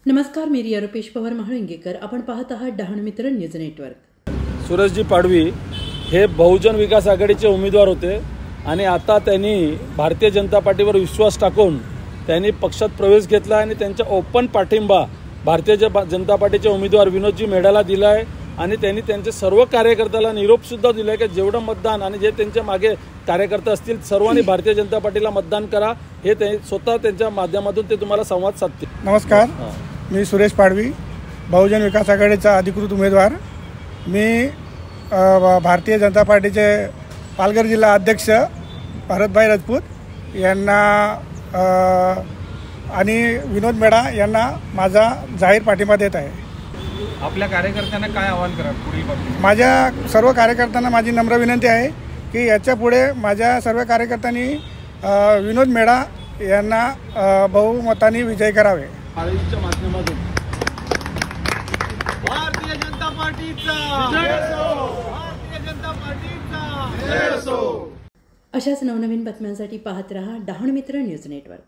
नमस्कार, मी रिया रुपेश पवार महाळुंगेकर. आपण पाहत आहात डहाणू मित्र न्यूज नेटवर्क. सुरेशजी पाडवी हे बहुजन विकास आघाडीचे उमेदवार होते आणि आता त्यांनी भारतीय जनता पार्टीवर विश्वास टाकून त्यांनी पक्षात प्रवेश घेतला आणि त्यांचा ओपन पाठिंबा भारतीय जनता पार्टीचे उमेदवार विनोदजी मेढाला दिला आहे आणि त्यांनी त्यांच्या सर्व कार्यकर्त्याला निरोपसुद्धा दिला आहे की जेवढं मतदान आणि जे त्यांच्या मागे कार्यकर्ते असतील सर्वांनी भारतीय जनता पार्टीला मतदान करा, हे ते स्वतः त्यांच्या माध्यमातून ते तुम्हाला संवाद साधतील. नमस्कार, मी सुरेश पाडवी, बहुजन विकास आघाडीचा अधिकृत उमेदवार. मी भारतीय जनता पार्टीचे पालघर जिल्हा अध्यक्ष भारतभाई राजपूत यांना आणि विनोद मेढा यांना माझा जाहीर पाठिंबा देत आहे. आपल्या कार्यकर्त्यांना काय आवाहन करा पुढील बाबतीत? माझ्या सर्व कार्यकर्त्यांना माझी नम्र विनंती आहे की याच्या पुढे माझ्या सर्व कार्यकर्त्यांनी विनोद मेढा यांना बहुमताने विजयी करावे. आयोजकाच्या माध्यमातून भारतीय जनता पार्टीचा जय असो, भारतीय जनता पार्टीचा जय असो. अशाच नवनवीन बातम्यांसाठी पाहत रहा डहाणू मित्र न्यूज नेटवर्क.